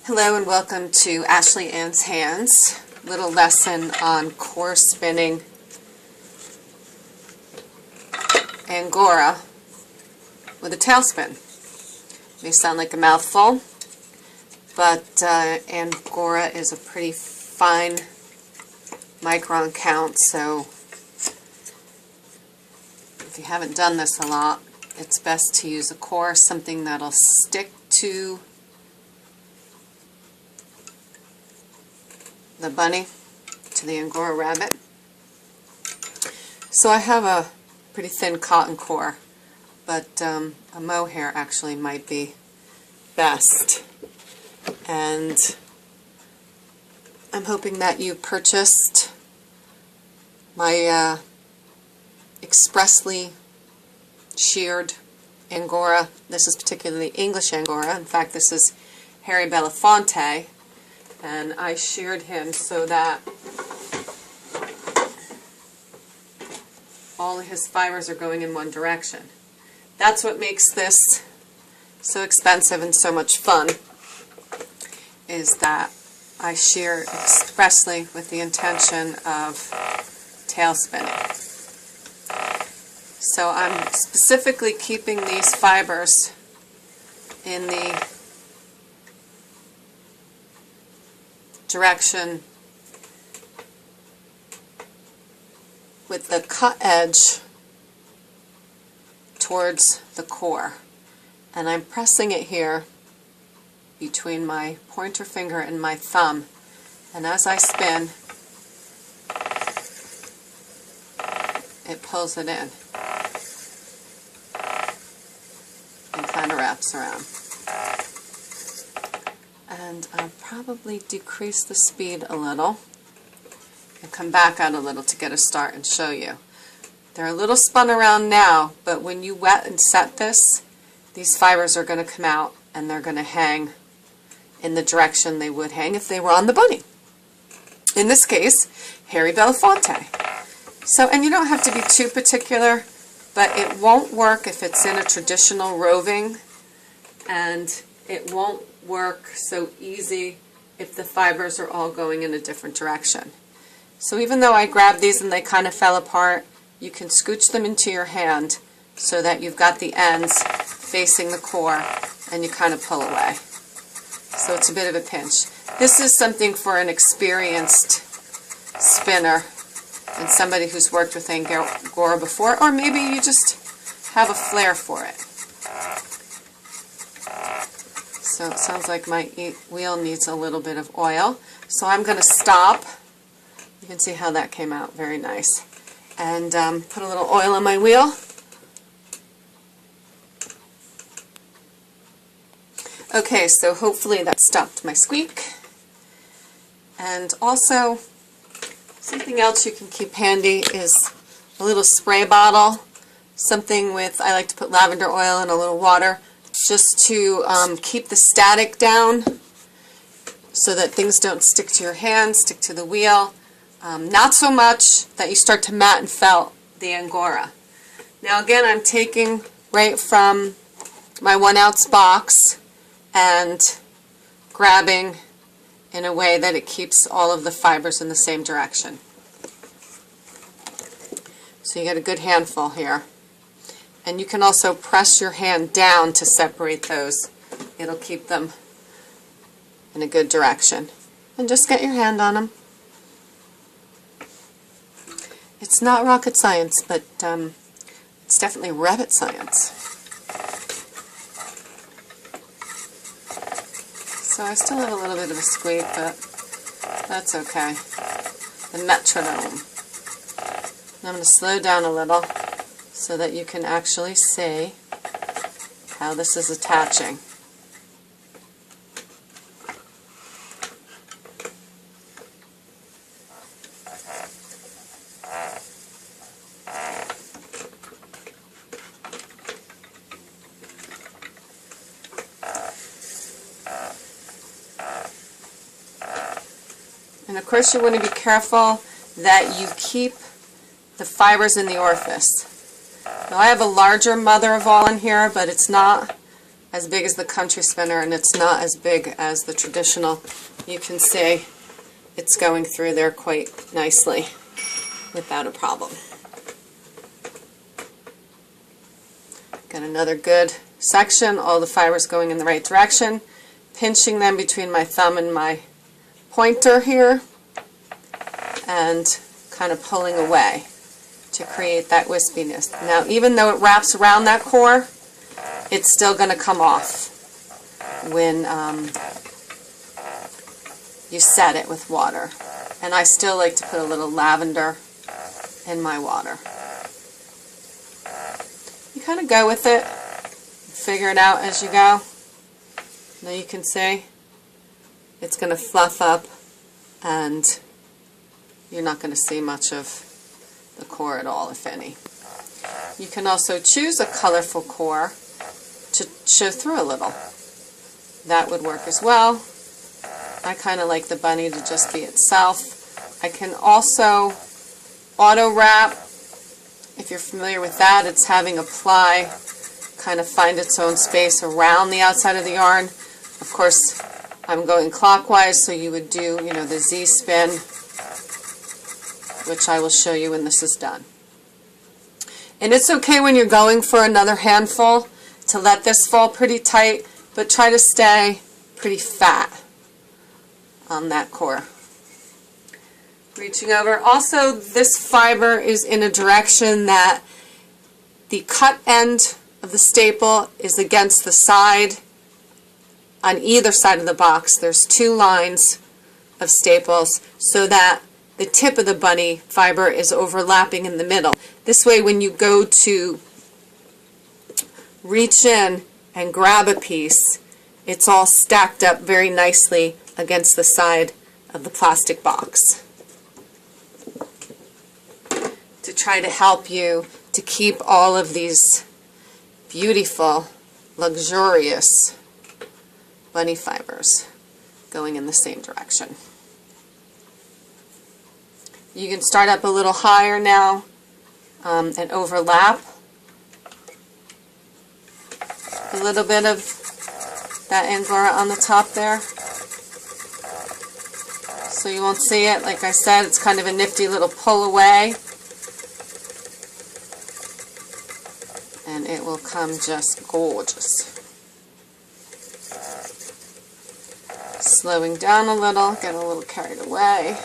Hello and welcome to Ashley Ann's Hands, little lesson on core spinning Angora with a tailspin. May sound like a mouthful, but Angora is a pretty fine micron count, so if you haven't done this a lot, it's best to use a core, something that'll stick to the bunny, to the Angora rabbit. So I have a pretty thin cotton core, but a mohair actually might be best. And I'm hoping that you purchased my expressly sheared Angora. This is particularly English Angora. In fact, this is Harry Belafonte, and I sheared him so that all of his fibers are going in one direction. That's what makes this so expensive and so much fun, is that I shear expressly with the intention of tail spinning. So I'm specifically keeping these fibers in the direction with the cut edge towards the core, and I'm pressing it here between my pointer finger and my thumb, and as I spin it pulls it in and kind of wraps around. And I'll probably decrease the speed a little and come back out a little to get a start and show you. They're a little spun around now, but when you wet and set this, these fibers are going to come out and they're going to hang in the direction they would hang if they were on the bunny. In this case, Harry Belafonte. So, and you don't have to be too particular, but it won't work if it's in a traditional roving, and it won't work so easy if the fibers are all going in a different direction. So even though I grabbed these and they kind of fell apart, you can scooch them into your hand so that you've got the ends facing the core and you kind of pull away. So it's a bit of a pinch. This is something for an experienced spinner and somebody who's worked with Angora before, or maybe you just have a flair for it. So it sounds like my wheel needs a little bit of oil. So I'm going to stop. You can see how that came out. Very nice. And put a little oil on my wheel. Okay, so hopefully that stopped my squeak. And also, something else you can keep handy is a little spray bottle. Something with, I like to put lavender oil and a little water, just to keep the static down so that things don't stick to your hand, stick to the wheel. Not so much that you start to mat and felt the Angora. Now again, I'm taking right from my 1 ounce box and grabbing in a way that it keeps all of the fibers in the same direction. So you get a good handful here. And you can also press your hand down to separate those. It'll keep them in a good direction. And just get your hand on them. It's not rocket science, but it's definitely rabbit science. So I still have a little bit of a squeak, but that's okay. The metronome. And I'm going to slow down a little so that you can actually see how this is attaching. And of course you want to be careful that you keep the fibers in the orifice. Now I have a larger mother of all in here, but it's not as big as the country spinner, and it's not as big as the traditional. You can see it's going through there quite nicely without a problem. Got another good section, all the fibers going in the right direction, pinching them between my thumb and my pointer here, and kind of pulling away to create that wispiness. Now, even though it wraps around that core, it's still going to come off when you set it with water. And I still like to put a little lavender in my water. You kind of go with it, figure it out as you go. Now you can see it's going to fluff up, and you're not going to see much of the core at all, if any. You can also choose a colorful core to show through a little. That would work as well. I kind of like the bunny to just be itself. I can also auto wrap. If you're familiar with that, it's having a ply kind of find its own space around the outside of the yarn. Of course, I'm going clockwise, so you would do, the Z spin, which I will show you when this is done. And it's okay when you're going for another handful to let this fall pretty tight, but try to stay pretty fat on that core. Reaching over. Also, this fiber is in a direction that the cut end of the staple is against the side. On either side of the box, there's 2 lines of staples so that the tip of the bunny fiber is overlapping in the middle. This way, when you go to reach in and grab a piece, it's all stacked up very nicely against the side of the plastic box, to try to help you to keep all of these beautiful, luxurious bunny fibers going in the same direction. You can start up a little higher now and overlap a little bit of that Angora on the top there. So you won't see it. Like I said, it's kind of a nifty little pull away. And it will come just gorgeous. Slowing down a little, get a little carried away.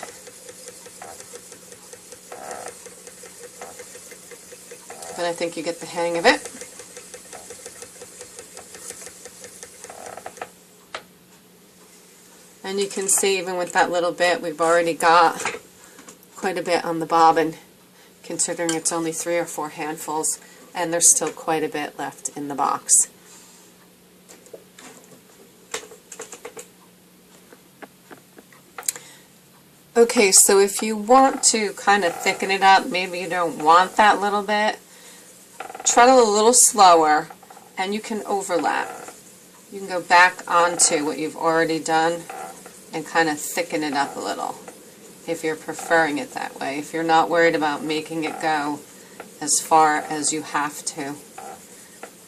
But I think you get the hang of it. And you can see even with that little bit, we've already got quite a bit on the bobbin, considering it's only 3 or 4 handfuls, and there's still quite a bit left in the box. Okay, so if you want to kind of thicken it up, maybe you don't want that little bit, treadle a little slower, and you can overlap. You can go back onto what you've already done and kind of thicken it up a little, if you're preferring it that way. If you're not worried about making it go as far as you have to,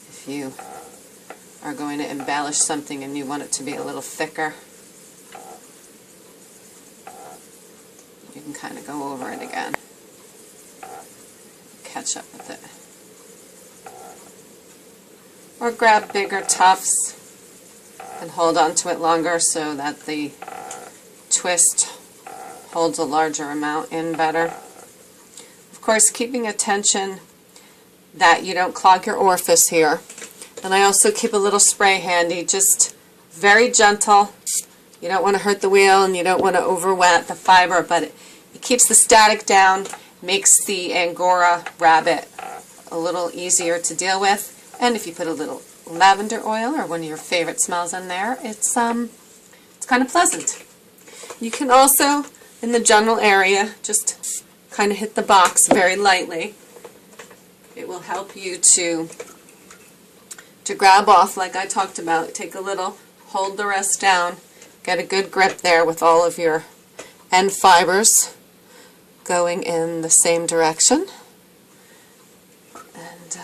if you are going to embellish something and you want it to be a little thicker, you can kind of go over it again, catch up with it. Or grab bigger tufts and hold on to it longer so that the twist holds a larger amount in better. Of course, keeping attention that you don't clog your orifice here. And I also keep a little spray handy, just very gentle. You don't want to hurt the wheel and you don't want to overwet the fiber, but it keeps the static down, makes the Angora rabbit a little easier to deal with. And if you put a little lavender oil or one of your favorite smells in there, it's kind of pleasant. You can also, in the general area, just kind of hit the box very lightly. It will help you to grab off, like I talked about. Take a little, hold the rest down, get a good grip there with all of your end fibers going in the same direction. And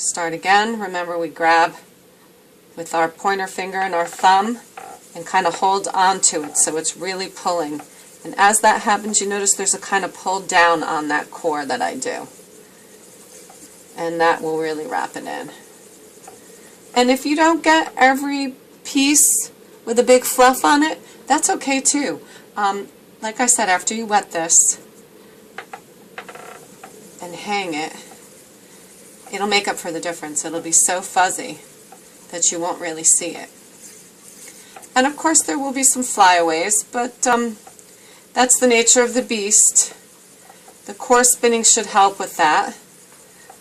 Start again. Remember, we grab with our pointer finger and our thumb and kind of hold on to it so it's really pulling. And as that happens, you notice there's a kind of pull down on that core that I do. And that will really wrap it in. And if you don't get every piece with a big fluff on it, that's okay too. Like I said, after you wet this and hang it, it'll make up for the difference. It'll be so fuzzy that you won't really see it. And of course there will be some flyaways, but that's the nature of the beast. The core spinning should help with that.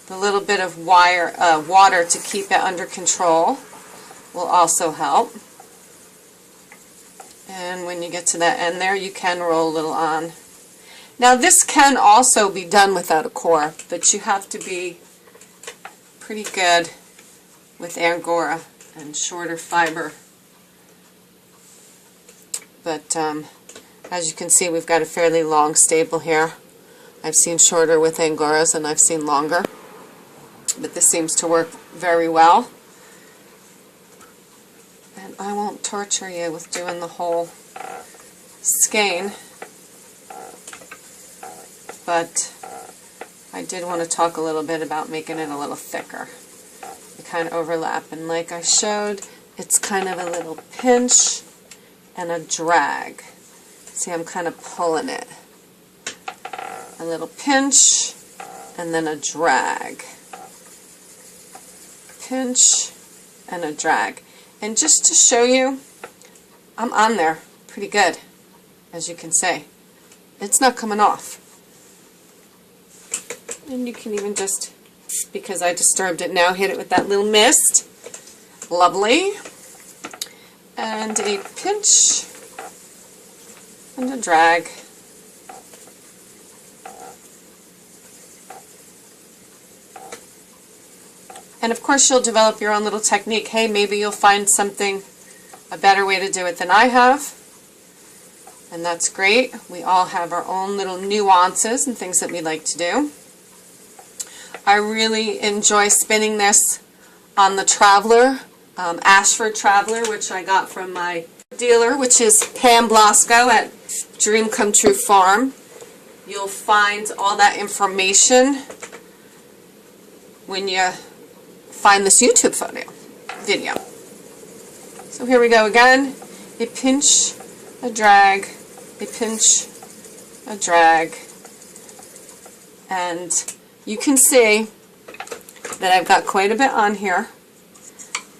The little bit of water to keep it under control will also help. And when you get to that end there, you can roll a little on. Now this can also be done without a core, but you have to be pretty good with Angora and shorter fiber. But as you can see, we've got a fairly long staple here. I've seen shorter with Angoras and I've seen longer, but this seems to work very well. And I won't torture you with doing the whole skein, but I did want to talk a little bit about making it a little thicker. They kind of overlap, and like I showed, it's kind of a little pinch and a drag. See, I'm kind of pulling it. A little pinch and then a drag. Pinch and a drag. And just to show you, I'm on there pretty good, as you can see. It's not coming off. And you can even just, because I disturbed it now, hit it with that little mist. Lovely. And a pinch and a drag. And of course you'll develop your own little technique. Hey, maybe you'll find something, a better way to do it than I have. And that's great. We all have our own little nuances and things that we like to do. I really enjoy spinning this on the Traveler, Ashford Traveler, which I got from my dealer, which is Pam Blasco at Dream Come True Farm. You'll find all that information when you find this YouTube video. So here we go again. A pinch, a drag, a pinch, a drag, and you can see that I've got quite a bit on here,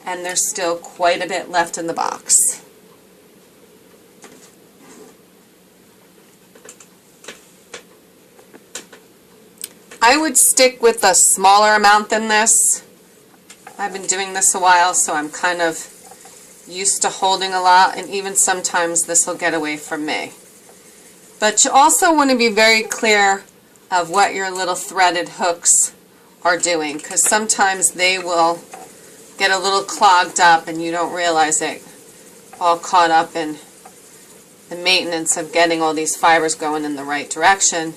and there's still quite a bit left in the box. I would stick with a smaller amount than this. I've been doing this a while, so I'm kind of used to holding a lot, and even sometimes this will get away from me. But you also want to be very clear of what your little threaded hooks are doing, because sometimes they will get a little clogged up and you don't realize it, all caught up in the maintenance of getting all these fibers going in the right direction.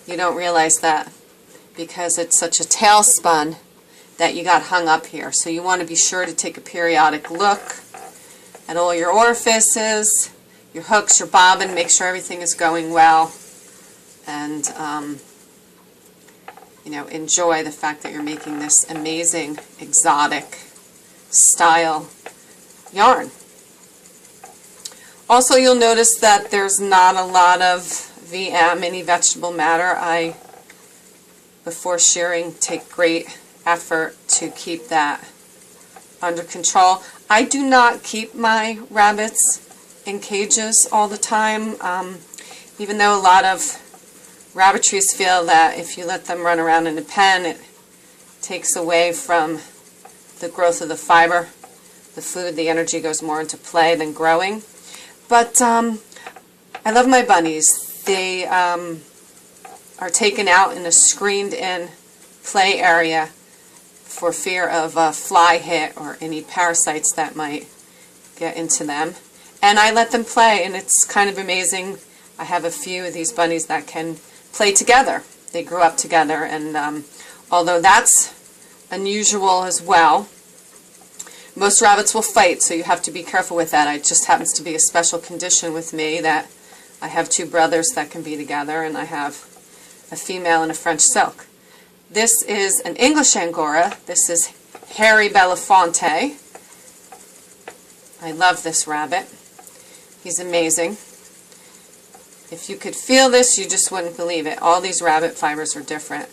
You don't realize that because it's such a tailspin that you got hung up here. So you want to be sure to take a periodic look at all your orifices, your hooks, your bobbin, make sure everything is going well, and you know, enjoy the fact that you're making this amazing exotic style yarn. Also, you'll notice that there's not a lot of VM, any vegetable matter. I, before shearing, take great effort to keep that under control. I do not keep my rabbits in cages all the time, even though a lot of rabbitries feel that if you let them run around in a pen, it takes away from the growth of the fiber, the food, the energy goes more into play than growing. But I love my bunnies. They are taken out in a screened-in play area for fear of a fly hit or any parasites that might get into them. And I let them play, and it's kind of amazing. I have a few of these bunnies that can play together. They grew up together, and although that's unusual as well. Most rabbits will fight, so you have to be careful with that. It just happens to be a special condition with me that I have two brothers that can be together, and I have a female and a French silk. This is an English Angora. This is Harry Belafonte. I love this rabbit. He's amazing. If you could feel this, you just wouldn't believe it. All these rabbit fibers are different.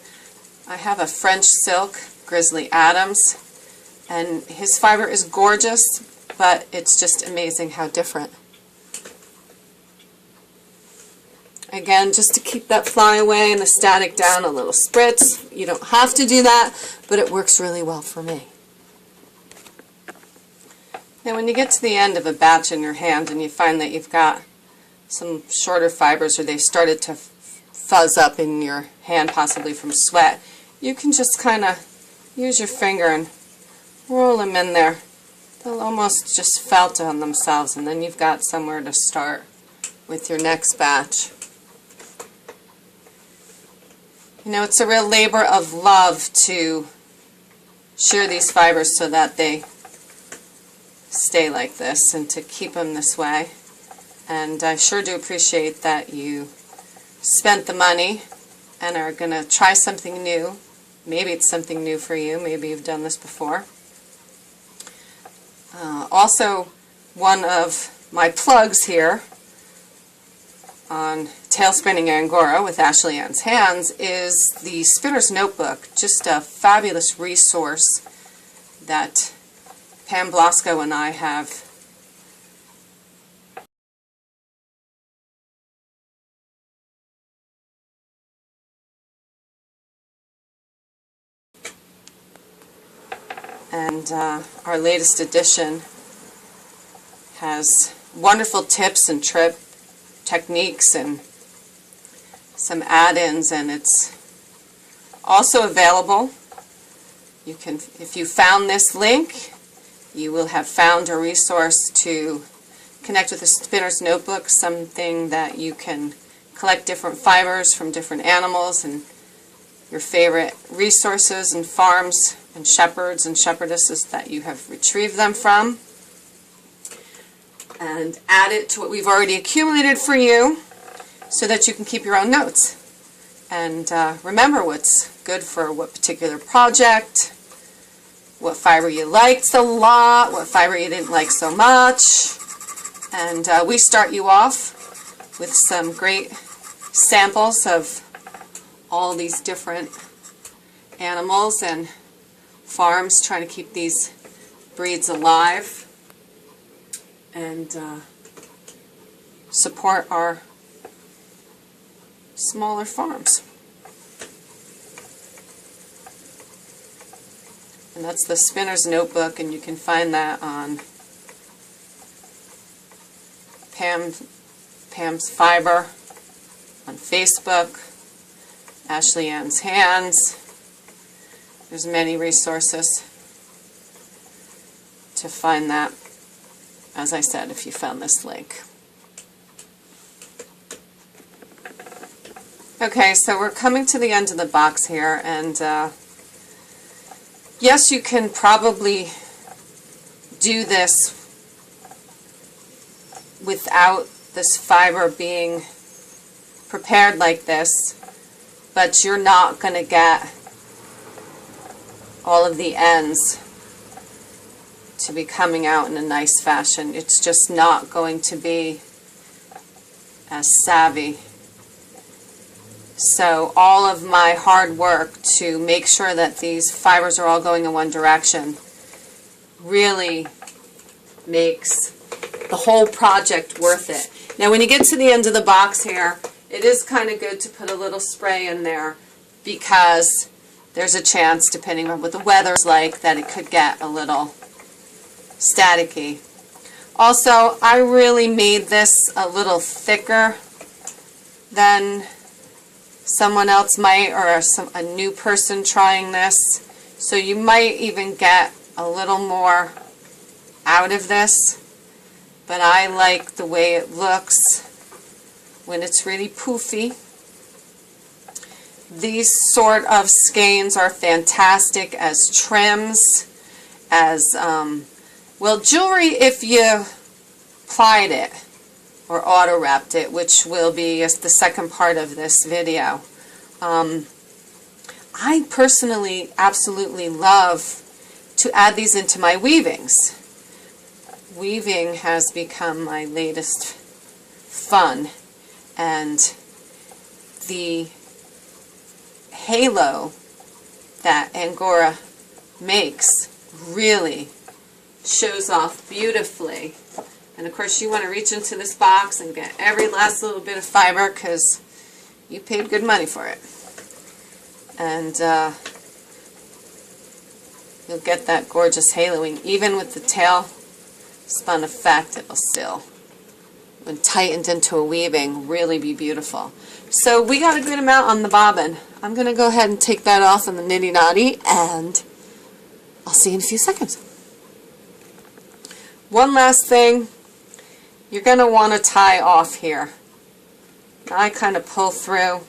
I have a French silk, Grizzly Adams, and his fiber is gorgeous, but it's just amazing how different. Again, just to keep that fly away and the static down, a little spritz. You don't have to do that, but it works really well for me. Now when you get to the end of a batch in your hand and you find that you've got some shorter fibers or they started to fuzz up in your hand, possibly from sweat, you can just kind of use your finger and roll them in there. They'll almost just felt on themselves, and then you've got somewhere to start with your next batch. You know, it's a real labor of love to shear these fibers so that they stay like this and to keep them this way. And I sure do appreciate that you spent the money and are going to try something new. Maybe it's something new for you. Maybe you've done this before. Also, one of my plugs here on Tail Spinning Angora with Ashley Ann's Hands is the Spinner's Notebook, just a fabulous resource that Pam Blasco and I have and our latest edition has wonderful tips and techniques and some add-ins, and it's also available. You can, if you found this link, you will have found a resource to connect with the Spinner's Notebook, something that you can collect different fibers from different animals and your favorite resources and farms and shepherds and shepherdesses that you have retrieved them from, and add it to what we've already accumulated for you so that you can keep your own notes and remember what's good for what particular project, what fiber you liked a lot, what fiber you didn't like so much. And we start you off with some great samples of all these different animals and farms trying to keep these breeds alive and support our smaller farms. And that's the Spinner's Notebook, and you can find that on Pam's Fiber on Facebook, Ashley Ann's Hands. There's many resources to find that, as I said, if you found this link. Okay, so we're coming to the end of the box here, and yes, you can probably do this without this fiber being prepared like this, but you're not going to get all of the ends to be coming out in a nice fashion. It's just not going to be as savvy. So all of my hard work to make sure that these fibers are all going in one direction really makes the whole project worth it. Now when you get to the end of the box here, it is kind of good to put a little spray in there because there's a chance, depending on what the weather's like, that it could get a little staticky. Also, I really made this a little thicker than someone else might, or a new person trying this. So you might even get a little more out of this, but I like the way it looks when it's really poofy. These sort of skeins are fantastic as trims, as, well, jewelry if you plied it or auto wrapped it, which will be the second part of this video. I personally absolutely love to add these into my weavings. Weaving has become my latest fun, and the halo that Angora makes really shows off beautifully. And of course you want to reach into this box and get every last little bit of fiber because you paid good money for it. And you'll get that gorgeous haloing. Even with the tail spun effect, it will still, when tightened into a weaving, really be beautiful. So we got a good amount on the bobbin. I'm going to go ahead and take that off on the nitty knotty, and I'll see you in a few seconds. One last thing, you're going to want to tie off here. Now I kind of pull through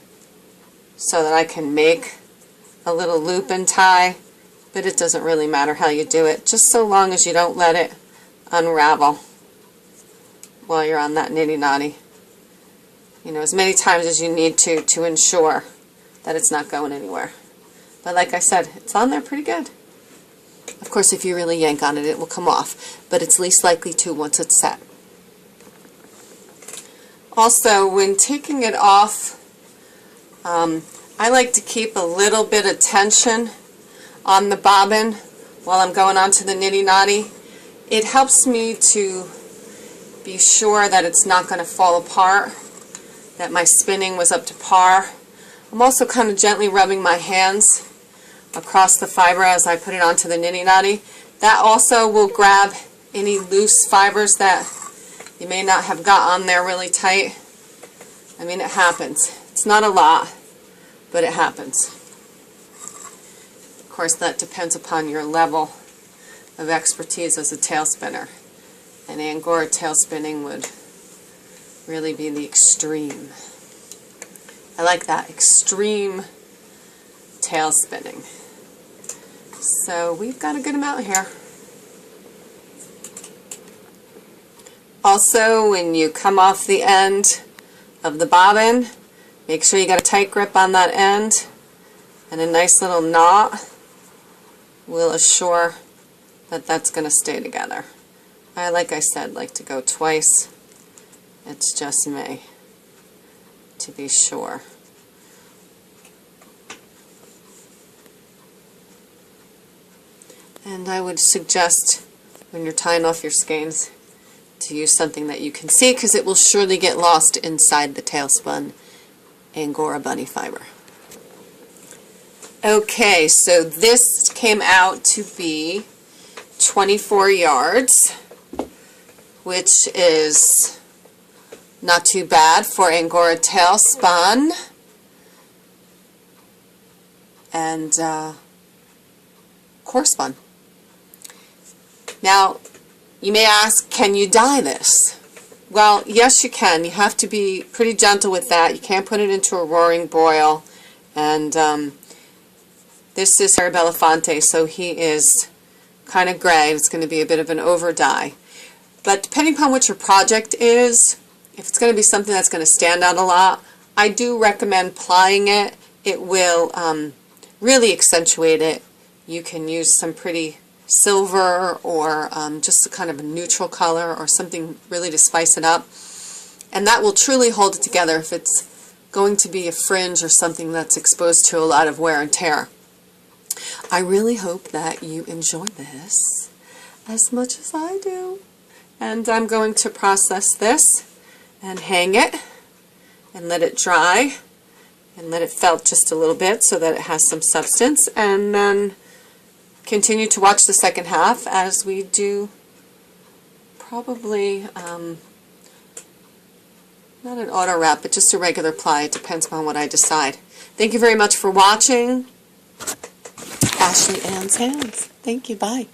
so that I can make a little loop and tie, but it doesn't really matter how you do it, just so long as you don't let it unravel while you're on that nitty knotty. You know, as many times as you need to ensure that it's not going anywhere. But like I said, it's on there pretty good. Of course, if you really yank on it, it will come off, but it's least likely to once it's set. Also, when taking it off, I like to keep a little bit of tension on the bobbin while I'm going on to the nitty knotty. It helps me to be sure that it's not going to fall apart, that my spinning was up to par. I'm also kind of gently rubbing my hands across the fiber as I put it onto the nitty knotty. That also will grab any loose fibers that you may not have got on there really tight. I mean, it happens. It's not a lot, but it happens. Of course, that depends upon your level of expertise as a tail spinner. And Angora tail spinning would really be the extreme. I like that, extreme tail spinning. So we've got a good amount here. Also, when you come off the end of the bobbin, make sure you got a tight grip on that end, and a nice little knot will assure that that's going to stay together. I, like I said, like to go twice. It's just me, to be sure. And I would suggest, when you're tying off your skeins, to use something that you can see, because it will surely get lost inside the tailspun Angora bunny fiber. Okay, so this came out to be 24 yards, which is not too bad for Angora tailspun. And core spun. Now, you may ask, can you dye this? Well, yes you can. You have to be pretty gentle with that. You can't put it into a roaring boil. And this is Harry Belafonte, so he is kind of gray. It's going to be a bit of an over dye. But depending upon what your project is, if it's going to be something that's going to stand out a lot, I do recommend plying it. It will really accentuate it. You can use some pretty silver or just a kind of a neutral color or something really to spice it up. And that will truly hold it together if it's going to be a fringe or something that's exposed to a lot of wear and tear. I really hope that you enjoy this as much as I do. And I'm going to process this and hang it and let it dry and let it felt just a little bit so that it has some substance, and then continue to watch the second half as we do probably not an auto wrap, but just a regular ply. It depends on what I decide. Thank you very much for watching. Ashley Ann's Hands. Thank you. Bye.